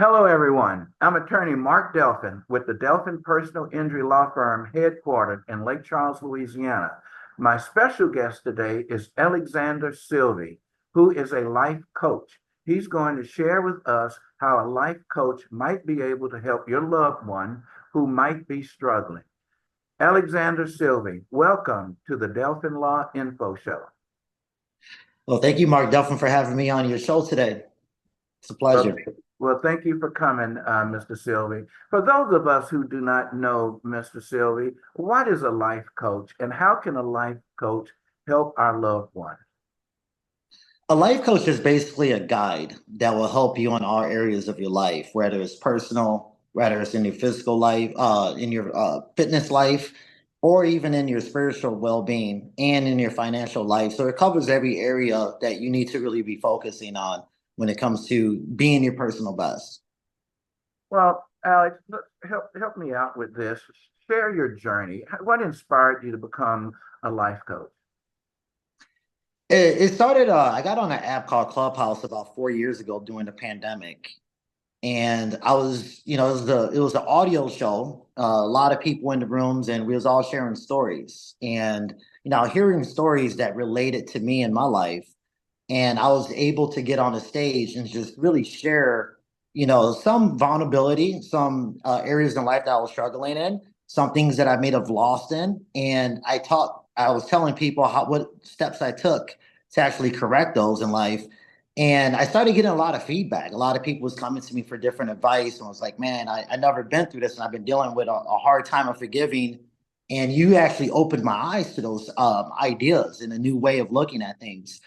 Hello, everyone. I'm attorney Mark Delphin with the Delphin Personal Injury Law Firm headquartered in Lake Charles, Louisiana. My special guest today is Alexander Sylvie, who is a life coach. He's going to share with us how a life coach might be able to help your loved one who might be struggling. Alexander Sylvie, welcome to the Delphin Law Info Show. Well, thank you, Mark Delphin, for having me on your show today. It's a Well, pleasure. well, thank you for coming, Mr. Sylvie. For those of us who do not know Mr. Sylvie, what is a life coach and how can a life coach help our loved one? A life coach is basically a guide that will help you in all areas of your life, whether it's personal, whether it's in your physical life, in your fitness life, or even in your spiritual well-being and in your financial life. So it covers every area that you need to really be focusing on when it comes to being your personal best. Well, Alex, help me out with this. Share your journey. What inspired you to become a life coach? It started, I got on an app called Clubhouse about 4 years ago during the pandemic. And I was, it was an audio show, a lot of people in the rooms, and we was all sharing stories. And hearing stories that related to me in my life, and I was able to get on the stage and just really share, some vulnerability, some areas in life that I was struggling in, some things that I may have lost in, and I was telling people what steps I took to actually correct those in life. And I started getting a lot of feedback. A lot of people was coming to me for different advice, and I was like, man, I never been through this, and I've been dealing with a hard time of forgiving. And you actually opened my eyes to those ideas and a new way of looking at things.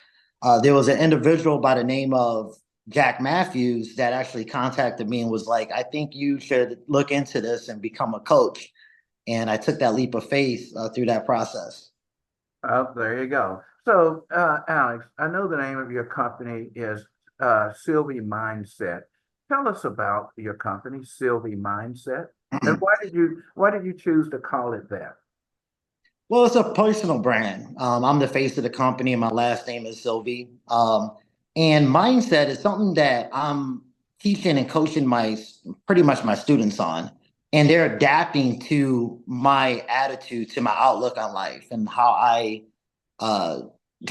There was an individual by the name of Jack Matthews that actually contacted me and was like, I think you should look into this and become a coach. And I took that leap of faith through that process. Oh, there you go. So, Alex, I know the name of your company is Sylvie Mindset. Tell us about your company, Sylvie Mindset, and why did you choose to call it that? Well, it's a personal brand. I'm the face of the company, and my last name is Sylvie. And mindset is something that I'm teaching and coaching my pretty much my students on, and they're adapting to my attitude, to my outlook on life, and how I uh,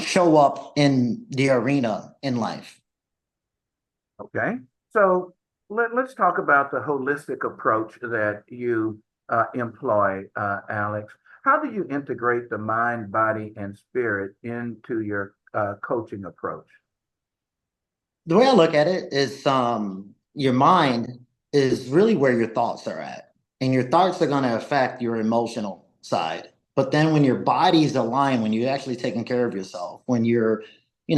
show up in the arena in life. Okay, so let's talk about the holistic approach that you employ, Alex. How do you integrate the mind, body, and spirit into your coaching approach? The way I look at it is your mind is really where your thoughts are at. And your thoughts are going to affect your emotional side. But then when your body's aligned, when you're actually taking care of yourself, when you're,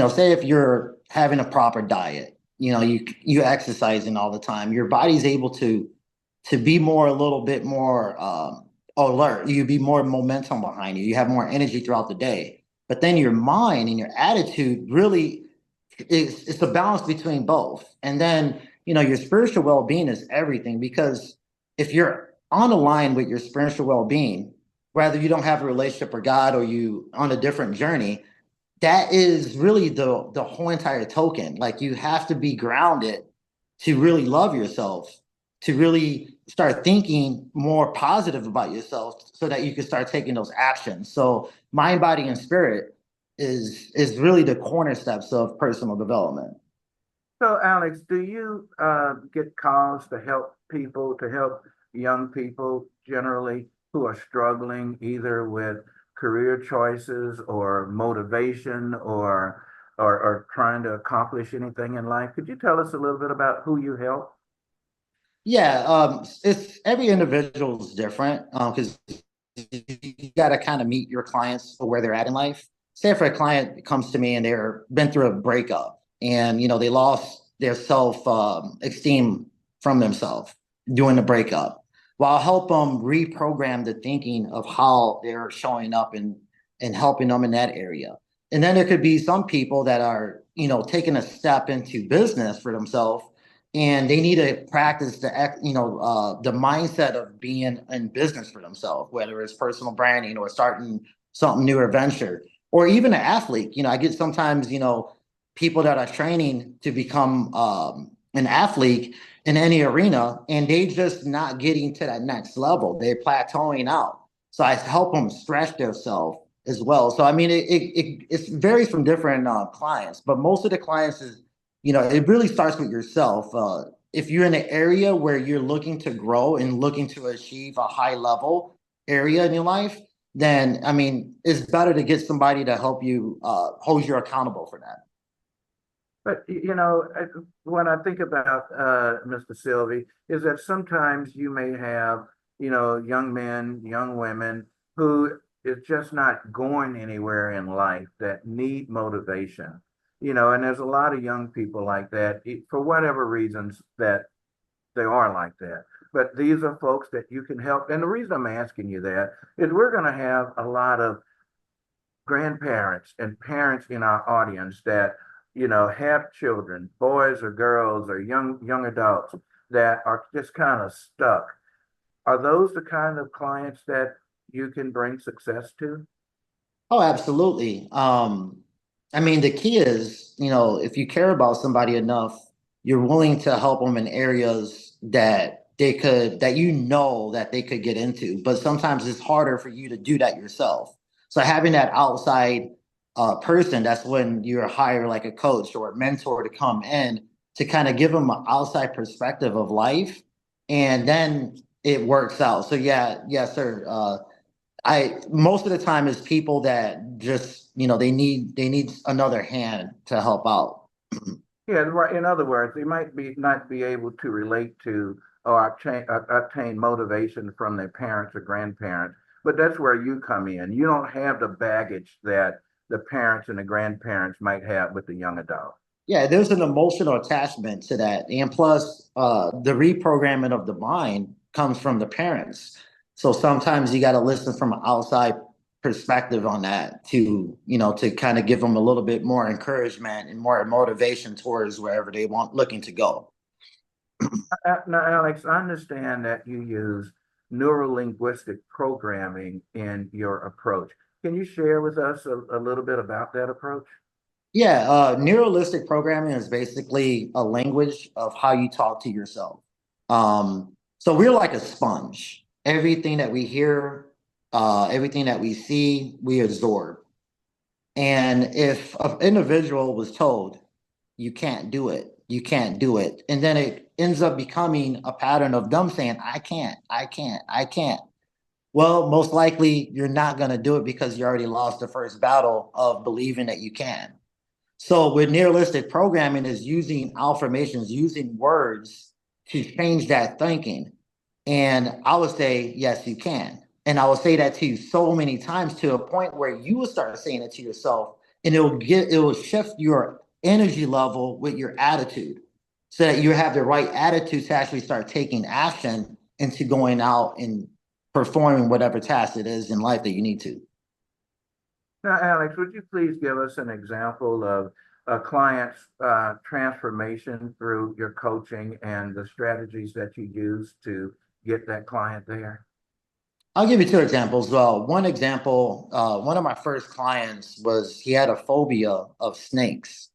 say if you're having a proper diet, you exercising all the time, your body's able to be more a little bit more alert. You be more momentum behind you. You have more energy throughout the day. But then your mind and your attitude really it's a balance between both. And then, your spiritual well-being is everything because if you're on a line with your spiritual well-being, whether you don't have a relationship with God or you on a different journey, that is really the whole entire token. Like you have to be grounded to really love yourself, to really start thinking more positive about yourself so that you can start taking those actions. So mind, body, and spirit is really the corner steps of personal development. So, Alex, do you get calls to help young people generally who are struggling either with career choices or motivation or trying to accomplish anything in life? Could you tell us a little bit about who you help? Yeah, it's every individual is different because you got to kind of meet your clients where they're at in life. Say if a client comes to me and they're been through a breakup and they lost their self esteem from themselves during the breakup. Well, I'll help them reprogram the thinking of how they're showing up and helping them in that area. And then there could be some people that are taking a step into business for themselves and they need to practice the mindset of being in business for themselves, whether it's personal branding or starting something new or venture, or even an athlete. I get sometimes people that are training to become an athlete in any arena and they just not getting to that next level. They're plateauing out. So I help them stretch themselves as well. So I mean, it varies from different clients, but most of the clients is, it really starts with yourself. If you're in an area where you're looking to grow and looking to achieve a high level area in your life, then I mean, it's better to get somebody to help you hold you accountable for that. But when I think about Mr. Sylvie, is that sometimes you may have, young men, young women who is just not going anywhere in life that need motivation. And there's a lot of young people like that for whatever reasons that they are like that. But these are folks that you can help. And the reason I'm asking you that is we're going to have a lot of grandparents and parents in our audience that have children, boys or girls or young adults that are just kind of stuck. Are those the kind of clients that you can bring success to? Oh, absolutely. I mean, the key is, if you care about somebody enough, you're willing to help them in areas that that they could get into. But sometimes it's harder for you to do that yourself. So having that outside person, that's when you hire like a coach or a mentor to come in to kind of give them an outside perspective of life, and then it works out. So yeah, yes, sir. I most of the time is people that just they need another hand to help out. Yeah, right. In other words, they might be not be able to relate to or obtain motivation from their parents or grandparents, but that's where you come in. You don't have the baggage that the parents and the grandparents might have with the young adult. Yeah, there's an emotional attachment to that. And plus, the reprogramming of the mind comes from the parents. So sometimes you got to listen from an outside perspective on that to kind of give them a little bit more encouragement and more motivation towards wherever they want looking to go. Now, Alex, I understand that you use neuro-linguistic programming in your approach. Can you share with us a little bit about that approach? Yeah, neuro-linguistic programming is basically a language of how you talk to yourself. So we're like a sponge. Everything that we hear, everything that we see, we absorb. And if an individual was told, you can't do it, you can't do it, and then it ends up becoming a pattern of them saying, I can't, I can't, I can't. Well, most likely you're not going to do it because you already lost the first battle of believing that you can. So with neuralistic programming is using affirmations, using words to change that thinking. And I would say, yes, you can. And I will say that to you so many times to a point where you will start saying it to yourself and it will shift your energy level with your attitude so that you have the right attitude to actually start taking action into going out and performing whatever task it is in life that you need to. Now, Alex, would you please give us an example of a client's transformation through your coaching and the strategies that you use to get that client there? I'll give you two examples. One example, one of my first clients was he had a phobia of snakes.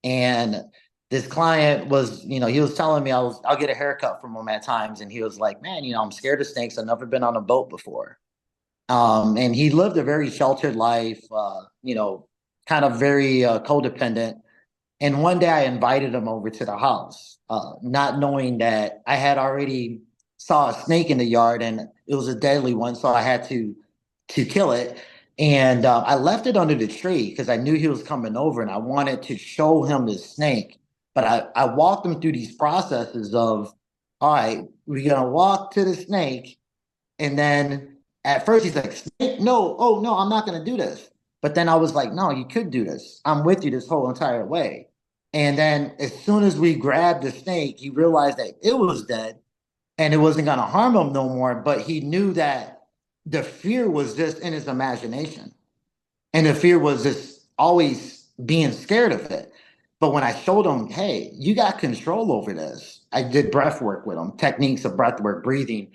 And this client was, he was telling me I'll get a haircut from him at times. And he was like, man, I'm scared of snakes. I've never been on a boat before. And he lived a very sheltered life, kind of very codependent. And one day I invited him over to the house, not knowing that I had already saw a snake in the yard and it was a deadly one. So I had to kill it. And I left it under the tree because I knew he was coming over and I wanted to show him the snake. But I walked him through these processes of, all right, we're going to walk to the snake. And then at first he's like, snake? No, oh no, I'm not going to do this. But then I was like, no, you could do this. I'm with you this whole entire way. And then as soon as we grabbed the snake, he realized that it was dead and it wasn't going to harm him no more. But he knew that the fear was just in his imagination. And the fear was just always being scared of it. But when I showed him, hey, you got control over this, I did breath work with him, techniques of breath work, breathing.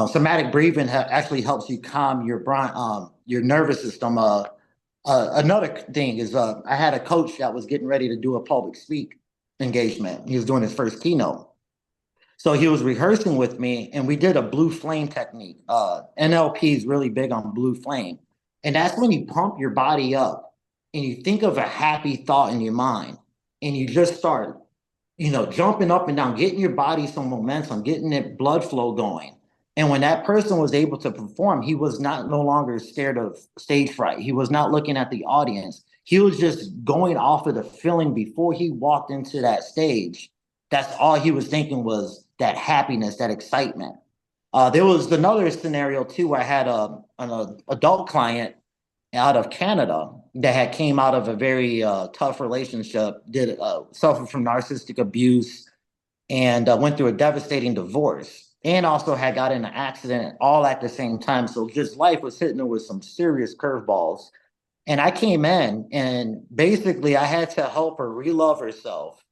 Somatic breathing actually helps you calm your nervous system. Another thing is I had a coach that was getting ready to do a public speak. engagement. He was doing his first keynote. So he was rehearsing with me and we did a blue flame technique. NLP is really big on blue flame. And that's when you pump your body up and you think of a happy thought in your mind and you just start, jumping up and down, getting your body some momentum, getting it blood flow going. And when that person was able to perform, he was no longer scared of stage fright. He was not looking at the audience. He was just going off of the feeling before he walked into that stage. That's all he was thinking was that happiness, that excitement. There was another scenario too, where I had an adult client out of Canada that had came out of a very tough relationship, did suffered from narcissistic abuse, and went through a devastating divorce, and also had got in an accident all at the same time. So just life was hitting her with some serious curveballs. And I came in, and basically I had to help her relove herself,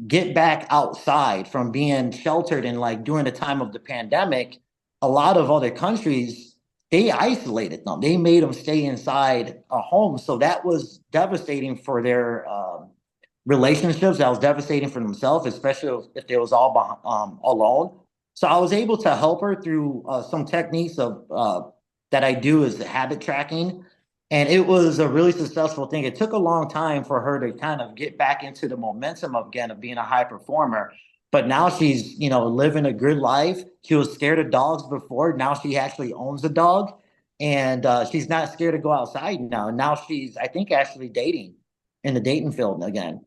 get back outside from being sheltered. And like during the time of the pandemic, a lot of other countries, they isolated them. They made them stay inside a home. So that was devastating for their relationships. That was devastating for themselves, especially if they was all alone. So I was able to help her through some techniques of that I do is habit tracking. And it was a really successful thing. It took a long time for her to kind of get back into the momentum again of being a high performer. But now she's, living a good life. She was scared of dogs before. Now she actually owns a dog. And she's not scared to go outside now. Now she's, I think, actually dating in the dating field again.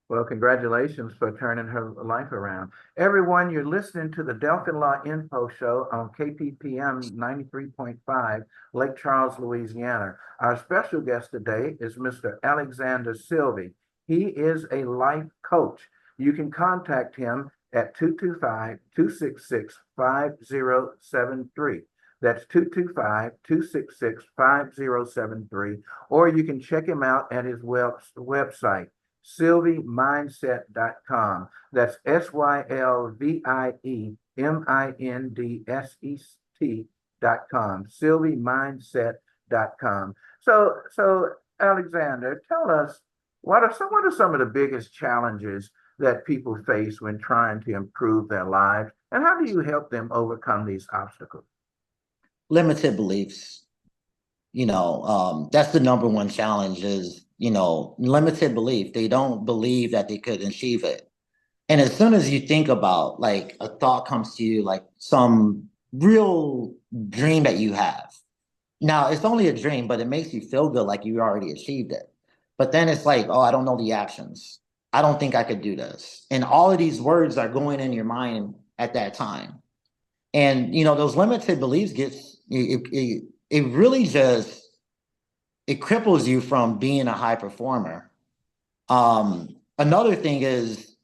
Well, congratulations for turning her life around. Everyone, you're listening to the Delphin Law Info Show on KPPM 93.5, Lake Charles, Louisiana. Our special guest today is Mr. Alexander Sylvie. He is a life coach. You can contact him at 225-266-5073. That's 225-266-5073. Or you can check him out at his website, SylvieMindset.com. That's SylvieMindset.com. SylvieMindset.com. So Alexander, tell us what are some of the biggest challenges that people face when trying to improve their lives, and how do you help them overcome these obstacles? Limited beliefs. That's the number one challenge is, limited belief. They don't believe that they could achieve it. And as soon as you think about like a thought comes to you, like some real dream that you have. Now it's only a dream, but it makes you feel good like you already achieved it. But then it's like, oh, I don't know the actions. I don't think I could do this. And all of these words are going in your mind at that time. And, those limited beliefs it really just, it cripples you from being a high performer. Another thing is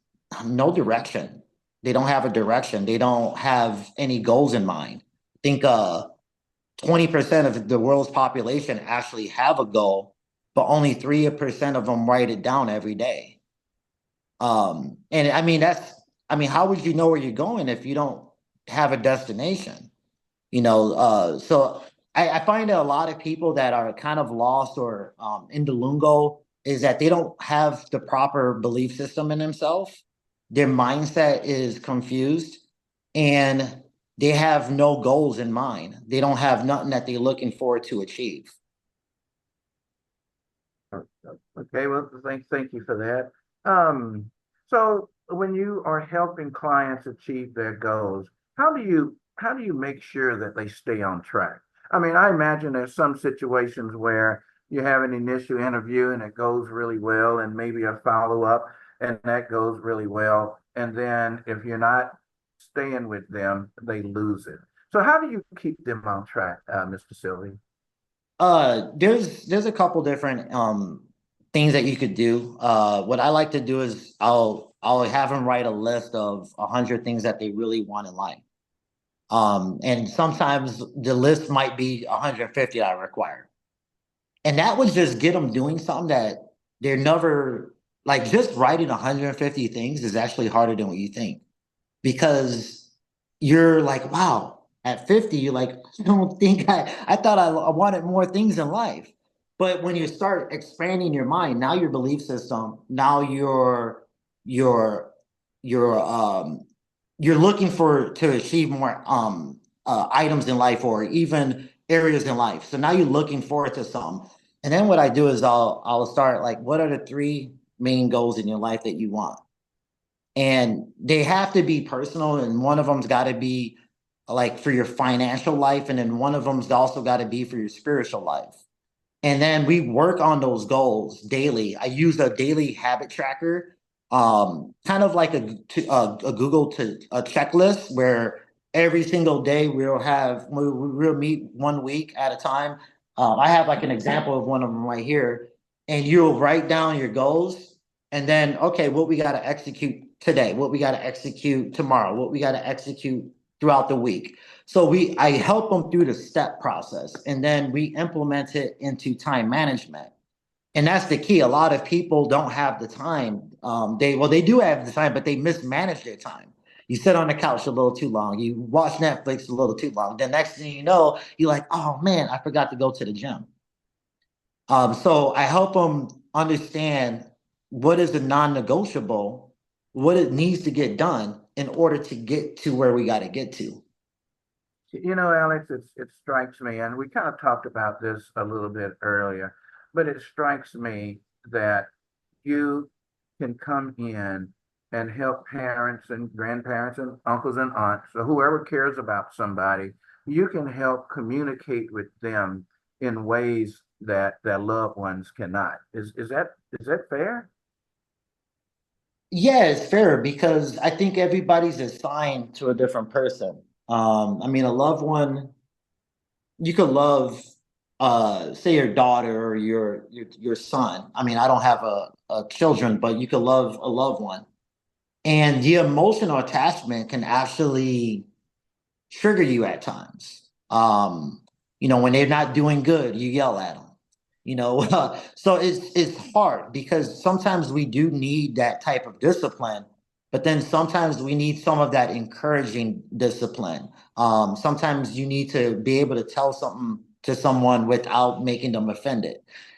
no direction. They don't have a direction. They don't have any goals in mind. I think 20% of the world's population actually have a goal, but only 3% of them write it down every day. And I mean, how would you know where you're going if you don't have a destination? So I find that a lot of people that are kind of lost or in the lingo is that they don't have the proper belief system in themselves. Their mindset is confused and they have no goals in mind. They don't have nothing that they're looking forward to achieve. Okay, well, thank you for that. So when you are helping clients achieve their goals, how do you make sure that they stay on track? I mean, I imagine there's some situations where you have an initial interview and it goes really well, and maybe a follow-up and that goes really well. And then if you're not staying with them, they lose it. So how do you keep them on track, Mr. Sylvie? There's a couple different things that you could do. What I like to do is I'll have them write a list of 100 things that they really want in life. And sometimes the list might be 150 that I require. And that would just get them doing something that they're never, like just writing 150 things is actually harder than what you think. Because you're like, wow, at 50, you're like, I don't think I thought I wanted more things in life. But when you start expanding your mind, now your belief system, now your you're you're looking to achieve more items in life or even areas in life. So now you're looking forward to something. And then what I do is I'll start like, what are the three main goals in your life that you want? And they have to be personal, and one of them's got to be like for your financial life, and then one of them's also got to be for your spiritual life. And then we work on those goals daily. I use a daily habit tracker, kind of like a Google to a checklist where every single day we'll meet 1 week at a time. I have like an example of one of them right here, and you'll write down your goals, and then okay, what we got to execute today, what we got to execute tomorrow, what we got to execute throughout the week. So I help them through the step process, and then we implement it into time management. And that's the key. A lot of people don't have the time. They do have the time, but they mismanage their time. You sit on the couch a little too long. You watch Netflix a little too long. The next thing you know, you're like, oh man, I forgot to go to the gym. So I help them understand what is the non-negotiable, what it needs to get done in order to get to where we got to get to. You know, Alex, it strikes me, and we kind of talked about this a little bit earlier, but it strikes me that you can come in and help parents and grandparents and uncles and aunts, or whoever cares about somebody. You can help communicate with them in ways that their loved ones cannot. Is that fair? Yeah, it's fair because I think everybody's assigned to a different person. I mean, a loved one, you could love, say your daughter or your son. I mean, I don't have a children, but you could love a loved one, and the emotional attachment can actually trigger you at times. When they're not doing good, you yell at them. So it's hard because sometimes we do need that type of discipline, but then sometimes we need some of that encouraging discipline. Sometimes you need to be able to tell something to someone without making them offended.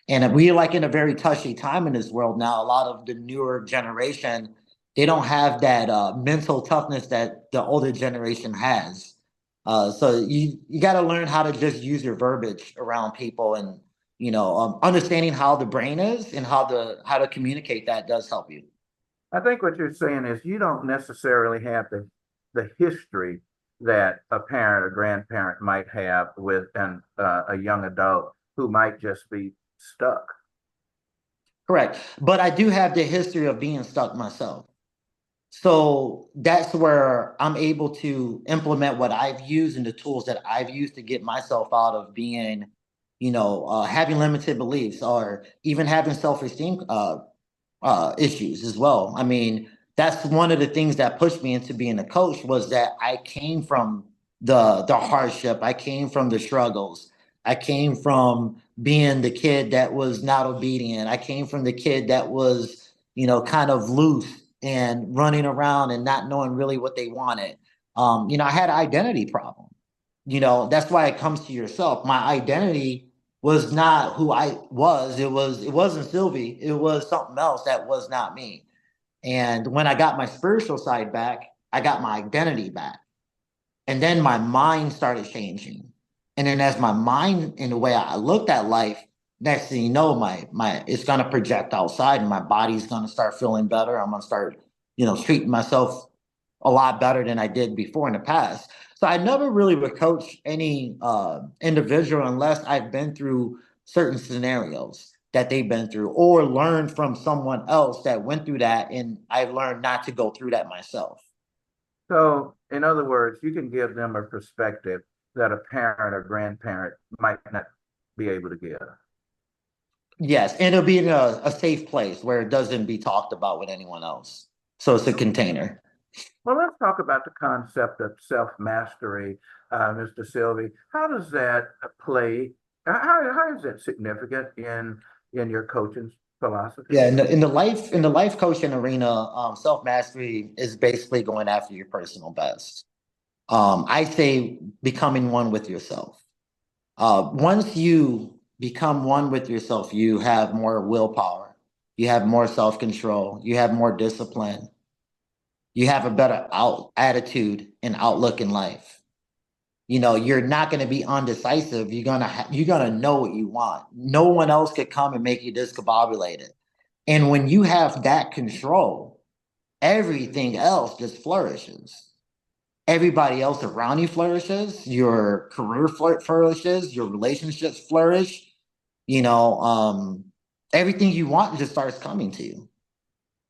And we're like in a very touchy time in this world now. A lot of the newer generation, they don't have that mental toughness that the older generation has. So you got to learn how to just use your verbiage around people, and understanding how the brain is and how to communicate that does help you. I think what you're saying is you don't necessarily have the history that a parent or grandparent might have with a young adult who might just be stuck. Correct. But I do have the history of being stuck myself. So that's where I'm able to implement what I've used and the tools that I've used to get myself out of being, having limited beliefs or even having self-esteem issues as well. I mean, that's one of the things that pushed me into being a coach was that I came from the hardship. I came from the struggles. I came from being the kid that was not obedient. I came from the kid that was, kind of loose and running around and not knowing really what they wanted. I had an identity problem. That's why it comes to yourself. My identity was not who I was. It wasn't Sylvie. It was something else that was not me. And when I got my spiritual side back, I got my identity back. And then my mind started changing. And then as my mind and the way I looked at life, next thing you know, my it's gonna project outside and my body's gonna start feeling better. I'm gonna start, treating myself a lot better than I did before in the past. So I never really would coach any individual unless I've been through certain scenarios that they've been through or learned from someone else that went through that, and I've learned not to go through that myself. So, in other words, you can give them a perspective that a parent or grandparent might not be able to give. Yes, and it'll be in a safe place where it doesn't be talked about with anyone else. So it's a container. Well, let's talk about the concept of self-mastery, Mr. Sylvie. How does that play? How is that significant in your coaching philosophy? Yeah, in the life coaching arena, self mastery is basically going after your personal best. I say becoming one with yourself. Once you become one with yourself, you have more willpower. You have more self-control. You have more discipline. You have a better attitude and outlook in life. You know, you're not going to be undecisive. You're gonna know what you want. No one else could come and make you discombobulated. And when you have that control, everything else just flourishes. Everybody else around you flourishes. Your career flourishes. Your relationships flourish. You know, everything you want just starts coming to you.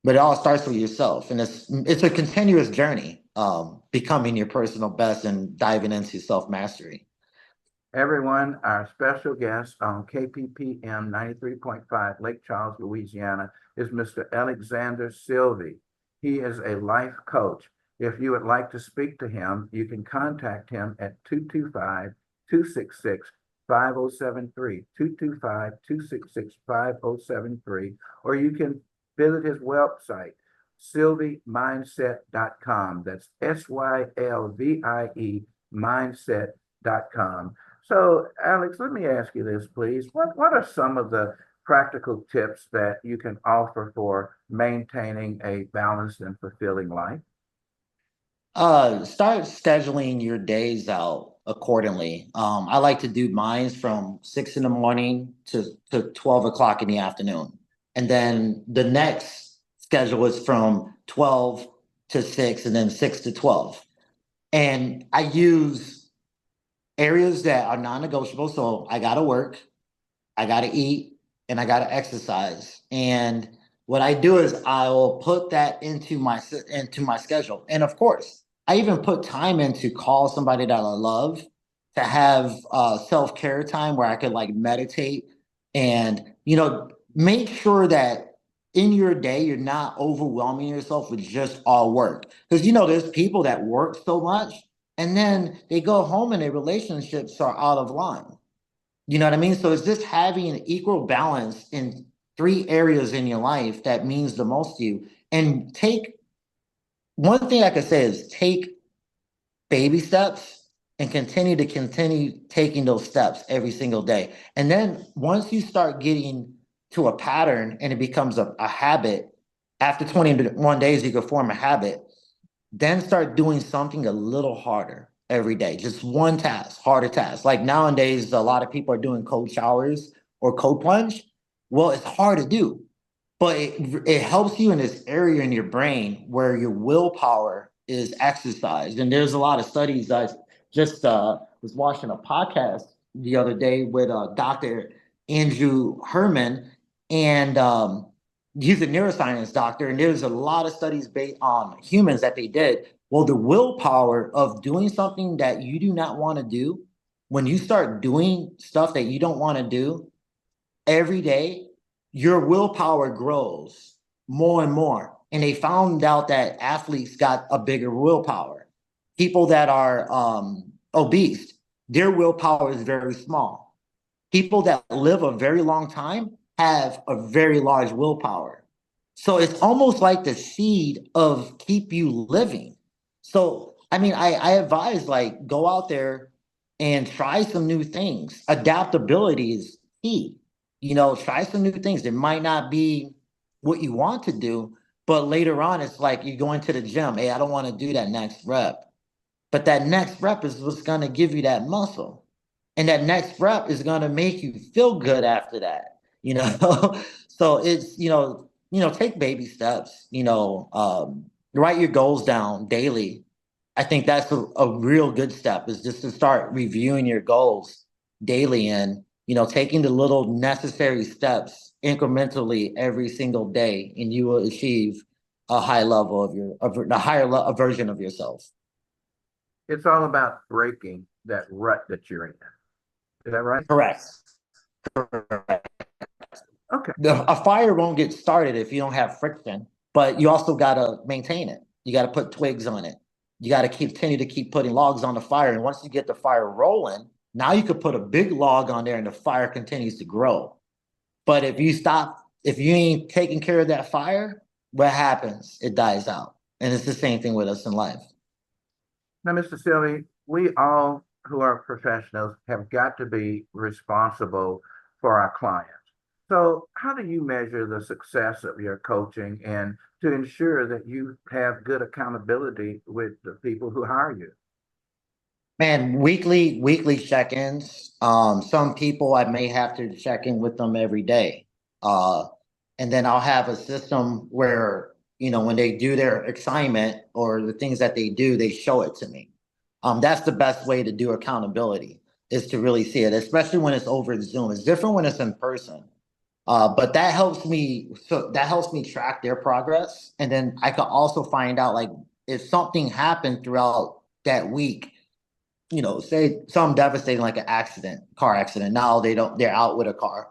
But it all starts with yourself, and it's a continuous journey, becoming your personal best and diving into self mastery. Everyone, our special guest on KPPM 93.5 Lake Charles, Louisiana, is Mr. Alexander Sylvie. He is a life coach. If you would like to speak to him, you can contact him at 225-266-5073, 225-266-5073, or you can visit his website, sylviemindset.com. That's SYLVIE mindset.com. So, Alex, let me ask you this, please. What are some of the practical tips that you can offer for maintaining a balanced and fulfilling life? Start scheduling your days out accordingly. I like to do mine from 6 in the morning to 12 o'clock in the afternoon. And then the next schedule is from 12 to 6 and then 6 to 12. And I use areas that are non-negotiable. So I gotta work, I gotta eat, and I gotta exercise. And what I do is I'll put that into my schedule. And of course, I even put time in to call somebody that I love, to have self-care time where I could like meditate and make sure that in your day you're not overwhelming yourself with just all work. Because there's people that work so much and then they go home and their relationships are out of line. You know what I mean? So it's just having an equal balance in three areas in your life that means the most to you. And take one thing I could say is take baby steps and continue taking those steps every single day. And then once you start getting to a pattern and it becomes a habit, after 21 days, you can form a habit, then start doing something a little harder every day. Just one task, harder task. Like nowadays, a lot of people are doing cold showers or cold plunge. Well, it's hard to do, but it helps you in this area in your brain where your willpower is exercised. And there's a lot of studies. I just was watching a podcast the other day with Dr. Andrew Herman, and he's a neuroscience doctor. And there's a lot of studies based on humans that they did. Well, the willpower of doing something that you do not want to do, when you start doing stuff that you don't want to do every day, your willpower grows more and more. And they found out that athletes got a bigger willpower. People that are obese, their willpower is very small. People that live a very long time have a very large willpower. So it's almost like the seed of keep you living. So, I mean, I advise like go out there and try some new things. Adaptability is key. Try some new things. It might not be what you want to do, but later on, it's like you go into the gym. Hey, I don't want to do that next rep. But that next rep is what's going to give you that muscle. And that next rep is going to make you feel good after that. So it's, take baby steps, write your goals down daily. I think that's a real good step, is just to start reviewing your goals daily and, taking the little necessary steps incrementally every single day, and you will achieve a high level a version of yourself. It's all about breaking that rut that you're in. Is that right? Correct. Okay. A fire won't get started if you don't have friction, but you also got to maintain it. You got to put twigs on it. You got to continue to keep putting logs on the fire. And once you get the fire rolling, now you could put a big log on there and the fire continues to grow. But if you ain't taking care of that fire, what happens? It dies out. And it's the same thing with us in life. Now, Mr. Sylvie, we all who are professionals have got to be responsible for our clients. So how do you measure the success of your coaching and to ensure that you have good accountability with the people who hire you? Man, weekly check-ins. Some people I may have to check in with them every day. Uh, and then I'll have a system where, when they do their assignment or the things that they do, they show it to me. That's the best way to do accountability, is to really see it, especially when it's over Zoom. It's different when it's in person. But that helps me track their progress. And then I can also find out, like, if something happened throughout that week, say something devastating like an car accident. Now they're out with a car.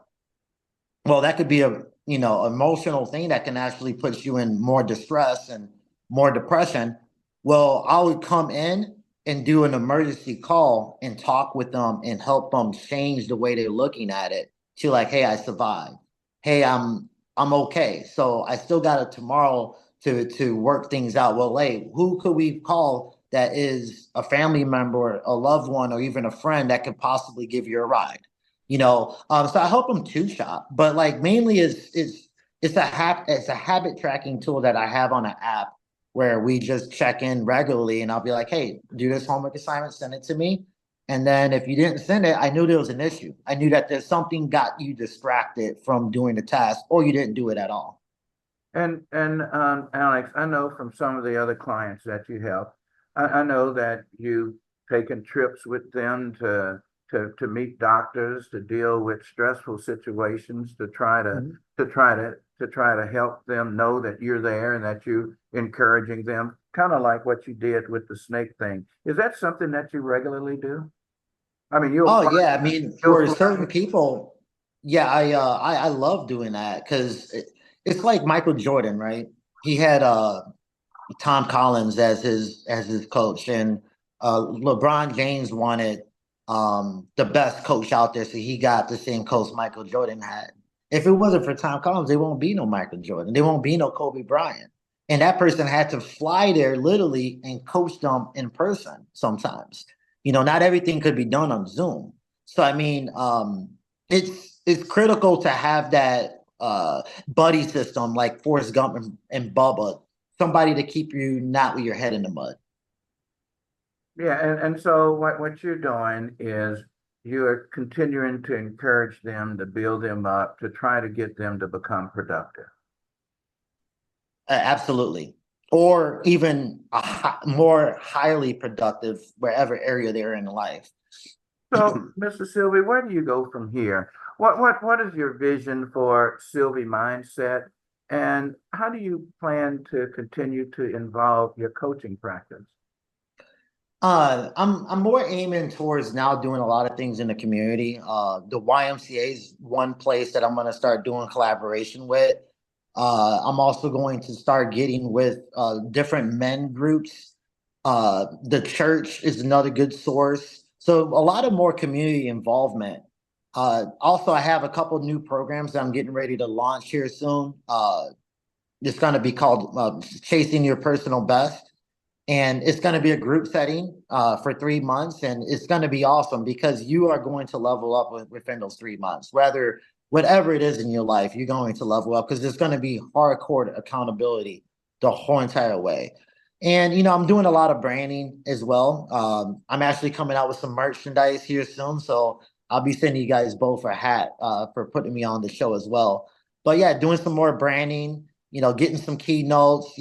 Well, that could be a, emotional thing that can actually put you in more distress and more depression. Well, I would come in and do an emergency call and talk with them and help them change the way they're looking at it to, like, hey, I survived. Hey, I'm okay. So I still got it tomorrow to work things out. Well, hey, who could we call that is a family member, a loved one, or even a friend that could possibly give you a ride? So I help them two shop, but like mainly it's a habit tracking tool that I have on an app where we just check in regularly, and I'll be like, hey, do this homework assignment, send it to me. And then if you didn't send it, I knew there was an issue. I knew that there's something got you distracted from doing the task, or you didn't do it at all. And Alex, I know from some of the other clients that you help, I know that you've taken trips with them to meet doctors, to deal with stressful situations, to try to Mhm. try to help them know that you're there and that you're encouraging them, kind of like what you did with the snake thing. Is that something that you regularly do? I mean, Oh yeah, I mean, you'll for fly. certain people, yeah, I love doing that because it's like Michael Jordan, right? He had Tom Collins as his coach, and LeBron James wanted the best coach out there, so he got the same coach Michael Jordan had. If it wasn't for Tom Collins, there won't be no Michael Jordan. There won't be no Kobe Bryant. And that person had to fly there literally and coach them in person sometimes. Not everything could be done on Zoom. So I mean, it's critical to have that buddy system like Forrest Gump and Bubba, somebody to keep you not with your head in the mud. Yeah, and so what you're doing is you're continuing to encourage them, to build them up, to try to get them to become productive. Absolutely. Or even more highly productive wherever area they're in life. So, Mr. Sylvie, where do you go from here? What is your vision for Sylvie Mindset, and how do you plan to continue to involve your coaching practice? I'm more aiming towards now doing a lot of things in the community. The YMCA is one place that I'm going to start doing collaboration with. I'm also going to start getting with different men groups. The church is another good source. So a lot of more community involvement. Also, I have a couple new programs that I'm getting ready to launch here soon. It's going to be called Chasing Your Personal Best. And it's going to be a group setting for 3 months. And it's going to be awesome because you are going to level up within those 3 months. Whether whatever it is in your life, you're going to level up because there's going to be hardcore accountability the whole entire way. And, I'm doing a lot of branding as well. I'm actually coming out with some merchandise here soon. So I'll be sending you guys both a hat for putting me on the show as well. But yeah, doing some more branding, getting some keynotes,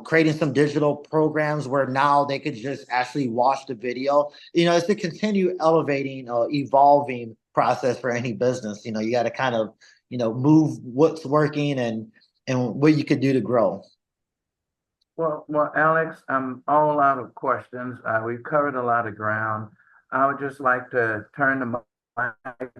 creating some digital programs where now they could just actually watch the video. It's a continue elevating, evolving process for any business. You got to kind of, move what's working and what you could do to grow. Well, Alex, I'm all out of questions. We've covered a lot of ground. I would just like to turn the mic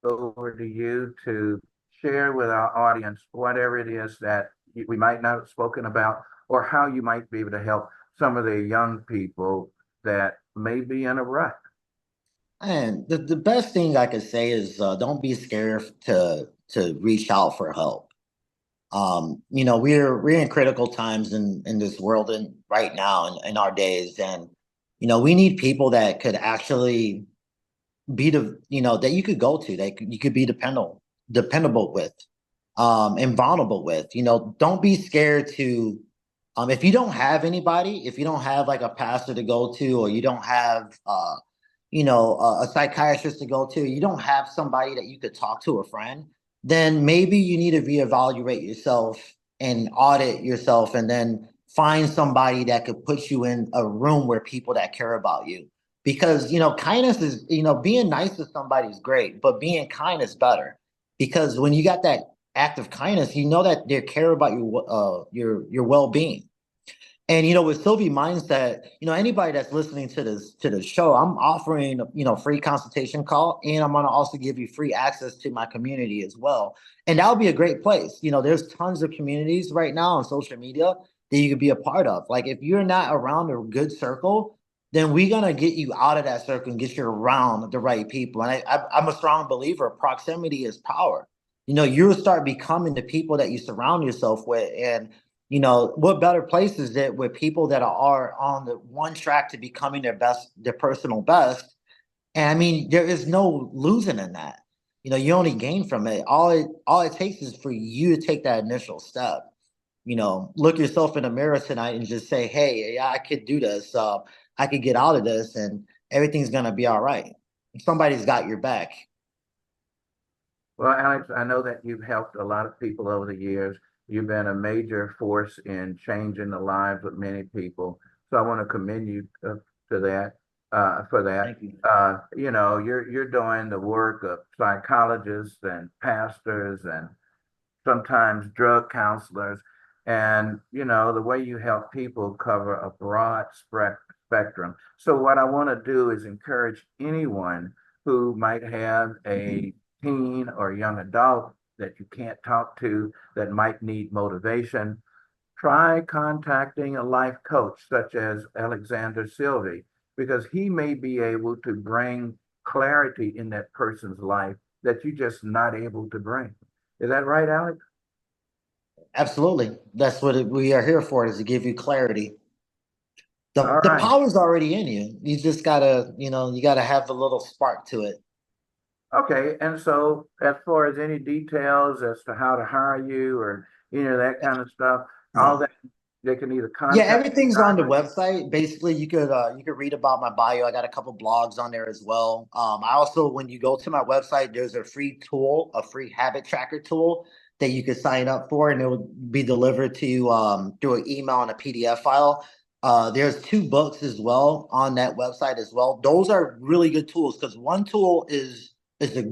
over to you to share with our audience whatever it is that we might not have spoken about, or how you might be able to help some of the young people that may be in a rut. And the best thing I could say is don't be scared to reach out for help. We're in critical times in this world and right now in our days, and we need people that could actually be that you could go to, that you could be dependable dependable with, and vulnerable with. You know, don't be scared to, if you don't have anybody, if you don't have like a pastor to go to, or you don't have, a psychiatrist to go to, you don't have somebody that you could talk to, a friend, then maybe you need to reevaluate yourself and audit yourself, and then find somebody that could put you in a room where people that care about you. Because, kindness is, being nice to somebody is great, but being kind is better. Because when you got that act of kindness, you know that they care about your well-being. And with Sylvie Mindset, anybody that's listening to this show, I'm offering free consultation call, and I'm gonna also give you free access to my community as well. And that'll be a great place. There's tons of communities right now on social media that you could be a part of. Like, if you're not around a good circle, then we're gonna get you out of that circle and get you around the right people. And I'm a strong believer, proximity is power. You'll start becoming the people that you surround yourself with. And what better place is it with people that are on the one track to becoming their personal best? And I mean, there is no losing in that. You only gain from it. All it takes is for you to take that initial step. Look yourself in the mirror tonight and just say, "Hey, yeah, I could do this. I could get out of this, and everything's gonna be all right. Somebody's got your back." Well, Alex, I know that you've helped a lot of people over the years. You've been a major force in changing the lives of many people. So I want to commend you to that, for that. Thank you. You're doing the work of psychologists and pastors and sometimes drug counselors. And, the way you help people cover a broad spectrum. So what I want to do is encourage anyone who might have a teen or young adult that you can't talk to, that might need motivation. Try contacting a life coach such as Alexander Sylvie, because he may be able to bring clarity in that person's life that you're just not able to bring. Is that right, Alex? Absolutely. That's what we are here for, is to give you clarity. All The right. power's already in you. You just gotta, you gotta have a little spark to it. Okay. And so as far as any details as to how to hire you or that kind of stuff, all Yeah. that, they can either Yeah, contact you everything's on the directly. website. Basically, you could read about my bio. I got a couple blogs on there as well. I also, when you go to my website, there's a free tool, a free habit tracker tool that you could sign up for, and it will be delivered to you through an email and a PDF file. There's 2 books as well on that website as well. Those are really good tools, because one tool is a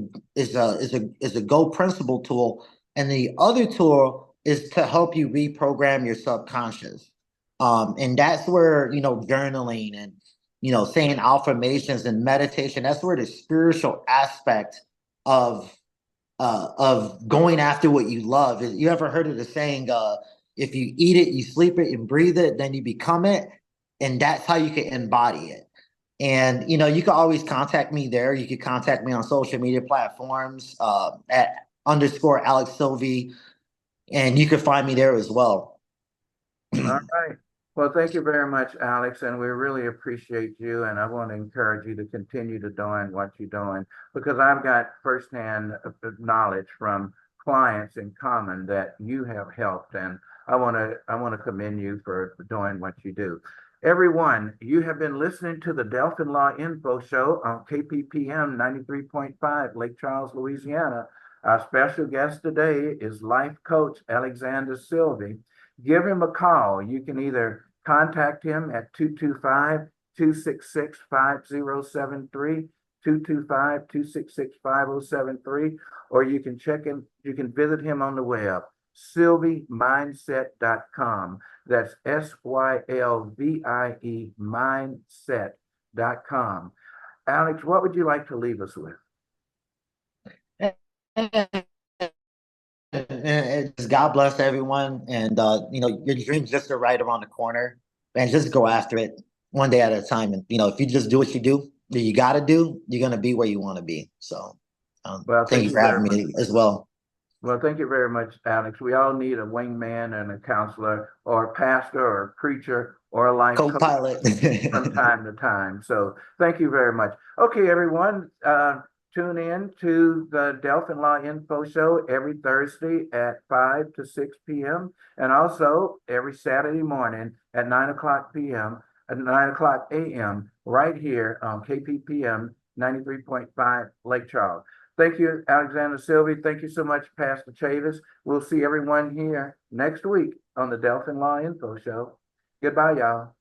Go principle tool, and the other tool is to help you reprogram your subconscious. And that's where, journaling and, saying affirmations and meditation, that's where the spiritual aspect of going after what you love. You ever heard of the saying, if you eat it, you sleep it and breathe it, then you become it. And that's how you can embody it. And, you can always contact me there. You can contact me on social media platforms, at _ Alex Sylvie, and you can find me there as well. All right. Well, thank you very much, Alex, and we really appreciate you. And I want to encourage you to continue to doing what you're doing, because I've got firsthand knowledge from clients in common that you have helped, and I want to commend you for doing what you do. Everyone, you have been listening to the Delphin Law Info Show on KPPM 93.5, Lake Charles, Louisiana. Our special guest today is life coach Alexander Sylvie. Give him a call. You can either contact him at 225-266-5073, 225-266-5073, or you can visit him on the web, sylviemindset.com. That's SYLVIE mindset.com. Alex, what would you like to leave us with? And God bless everyone. And, your dream's just right around the corner, and just go after it one day at a time. And, if you just do what you do, that you got to do, you're going to be where you want to be. So, Well, thank thank you you for very having much. me as well. Well, thank you very much, Alex. We all need a wingman and a counselor or a pastor or a preacher or a life coach Co-pilot. from time to time. So thank you very much. Okay, everyone. tune in to the Delphin Law Info Show every Thursday at 5 to 6 p.m. and also every Saturday morning at 9 o'clock p.m. at 9 o'clock a.m. right here on KPPM 93.5 Lake Charles. Thank you, Alexander Sylvie. Thank you so much, Pastor Chavis. We'll see everyone here next week on the Delphin Law Info Show. Goodbye, y'all.